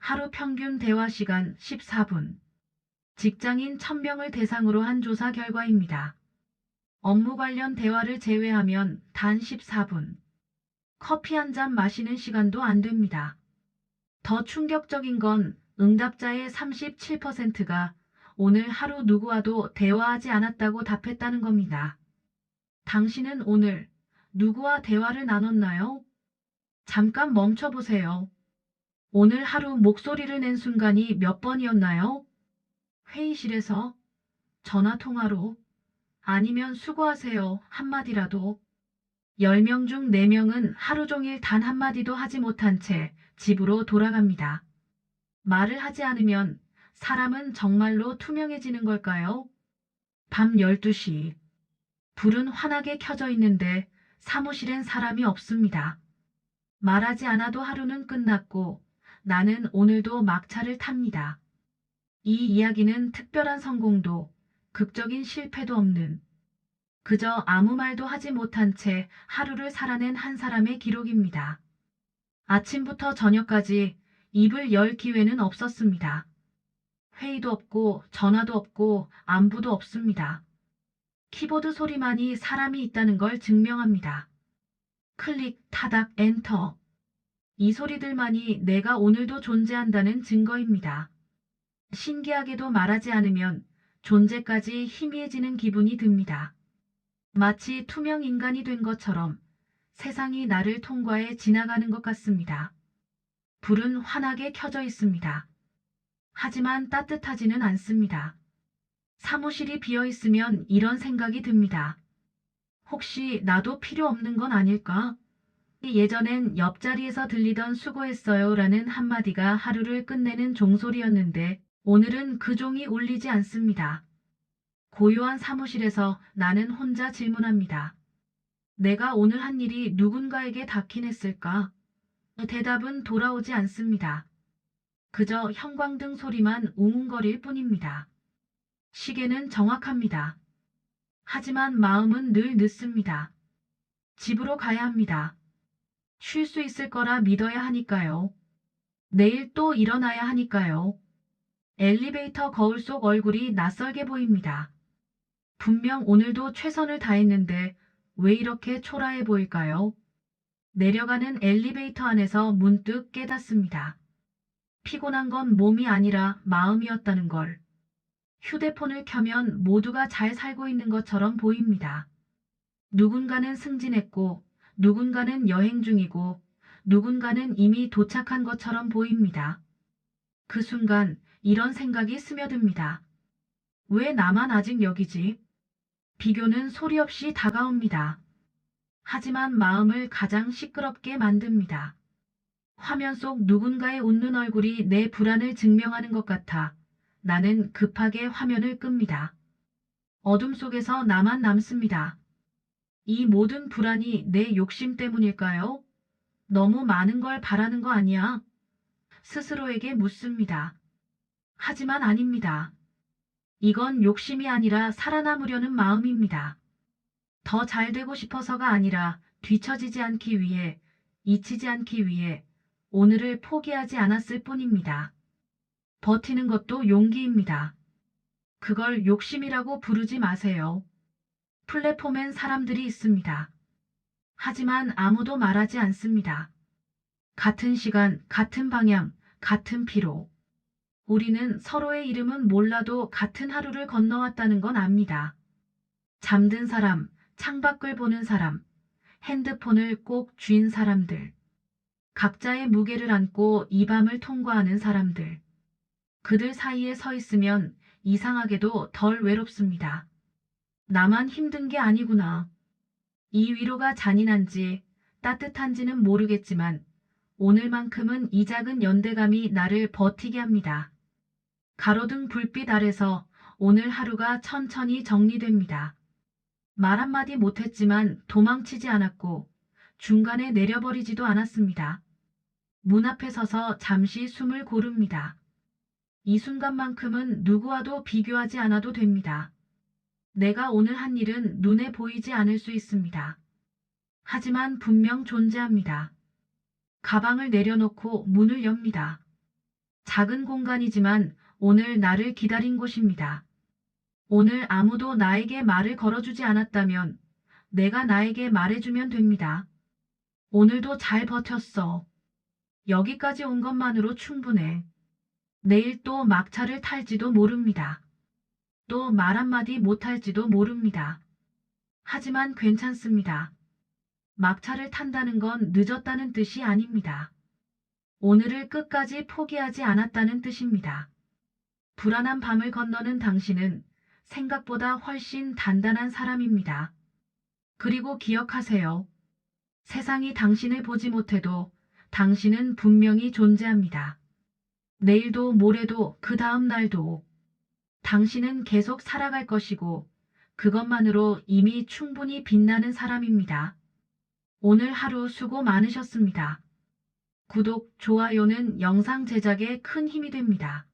하루 평균 대화 시간 14분. 직장인 1000명을 대상으로 한 조사 결과입니다. 업무 관련 대화를 제외하면 단 14분. 커피 한 잔 마시는 시간도 안 됩니다. 더 충격적인 건 응답자의 37%가 오늘 하루 누구와도 대화하지 않았다고 답했다는 겁니다. 당신은 오늘 누구와 대화를 나눴나요? 잠깐 멈춰보세요. 오늘 하루 목소리를 낸 순간이 몇 번이었나요? 회의실에서, 전화통화로, 아니면 수고하세요 한마디라도. 10명 중 4명은 하루 종일 단 한마디도 하지 못한 채 집으로 돌아갑니다. 말을 하지 않으면 사람은 정말로 투명해지는 걸까요? 밤 12시. 불은 환하게 켜져 있는데 사무실엔 사람이 없습니다. 말하지 않아도 하루는 끝났고 나는 오늘도 막차를 탑니다. 이 이야기는 특별한 성공도 극적인 실패도 없는, 그저 아무 말도 하지 못한 채 하루를 살아낸 한 사람의 기록입니다. 아침부터 저녁까지 입을 열 기회는 없었습니다. 회의도 없고 전화도 없고 안부도 없습니다. 키보드 소리만이 사람이 있다는 걸 증명합니다. 클릭, 타닥, 엔터. 이 소리들만이 내가 오늘도 존재한다는 증거입니다. 신기하게도 말하지 않으면 존재까지 희미해지는 기분이 듭니다. 마치 투명 인간이 된 것처럼 세상이 나를 통과해 지나가는 것 같습니다. 불은 환하게 켜져 있습니다. 하지만 따뜻하지는 않습니다. 사무실이 비어 있으면 이런 생각이 듭니다. 혹시 나도 필요 없는 건 아닐까? 예전엔 옆자리에서 들리던 수고했어요 라는 한마디가 하루를 끝내는 종소리였는데 오늘은 그 종이 울리지 않습니다. 고요한 사무실에서 나는 혼자 질문합니다. 내가 오늘 한 일이 누군가에게 닿긴 했을까? 대답은 돌아오지 않습니다. 그저 형광등 소리만 웅웅거릴 뿐입니다. 시계는 정확합니다. 하지만 마음은 늘 늦습니다. 집으로 가야 합니다. 쉴 수 있을 거라 믿어야 하니까요. 내일 또 일어나야 하니까요. 엘리베이터 거울 속 얼굴이 낯설게 보입니다. 분명 오늘도 최선을 다했는데 왜 이렇게 초라해 보일까요? 내려가는 엘리베이터 안에서 문득 깨닫습니다. 피곤한 건 몸이 아니라 마음이었다는 걸. 휴대폰을 켜면 모두가 잘 살고 있는 것처럼 보입니다. 누군가는 승진했고, 누군가는 여행 중이고, 누군가는 이미 도착한 것처럼 보입니다. 그 순간 이런 생각이 스며듭니다. 왜 나만 아직 여기지? 비교는 소리 없이 다가옵니다. 하지만 마음을 가장 시끄럽게 만듭니다. 화면 속 누군가의 웃는 얼굴이 내 불안을 증명하는 것 같아 나는 급하게 화면을 끕니다. 어둠 속에서 나만 남습니다. 이 모든 불안이 내 욕심 때문일까요? 너무 많은 걸 바라는 거 아니야? 스스로에게 묻습니다. 하지만 아닙니다. 이건 욕심이 아니라 살아남으려는 마음입니다. 더 잘 되고 싶어서가 아니라 뒤처지지 않기 위해, 잊히지 않기 위해 오늘을 포기하지 않았을 뿐입니다. 버티는 것도 용기입니다. 그걸 욕심이라고 부르지 마세요. 플랫폼엔 사람들이 있습니다. 하지만 아무도 말하지 않습니다. 같은 시간, 같은 방향, 같은 피로. 우리는 서로의 이름은 몰라도 같은 하루를 건너왔다는 건 압니다. 잠든 사람, 창밖을 보는 사람, 핸드폰을 꼭 쥔 사람들. 각자의 무게를 안고 이 밤을 통과하는 사람들. 그들 사이에 서 있으면 이상하게도 덜 외롭습니다. 나만 힘든 게 아니구나. 이 위로가 잔인한지 따뜻한지는 모르겠지만 오늘만큼은 이 작은 연대감이 나를 버티게 합니다. 가로등 불빛 아래서 오늘 하루가 천천히 정리됩니다. 말 한마디 못했지만 도망치지 않았고 중간에 내려버리지도 않았습니다. 문 앞에 서서 잠시 숨을 고릅니다. 이 순간만큼은 누구와도 비교하지 않아도 됩니다. 내가 오늘 한 일은 눈에 보이지 않을 수 있습니다. 하지만 분명 존재합니다. 가방을 내려놓고 문을 엽니다. 작은 공간이지만 오늘 나를 기다린 곳입니다. 오늘 아무도 나에게 말을 걸어주지 않았다면 내가 나에게 말해주면 됩니다. 오늘도 잘 버텼어. 여기까지 온 것만으로 충분해. 내일 또 막차를 탈지도 모릅니다. 또 말 한마디 못할지도 모릅니다. 하지만 괜찮습니다. 막차를 탄다는 건 늦었다는 뜻이 아닙니다. 오늘을 끝까지 포기하지 않았다는 뜻입니다. 불안한 밤을 건너는 당신은 생각보다 훨씬 단단한 사람입니다. 그리고 기억하세요. 세상이 당신을 보지 못해도 당신은 분명히 존재합니다. 내일도 모레도 그 다음 날도 당신은 계속 살아갈 것이고 그것만으로 이미 충분히 빛나는 사람입니다. 오늘 하루 수고 많으셨습니다. 구독, 좋아요는 영상 제작에 큰 힘이 됩니다.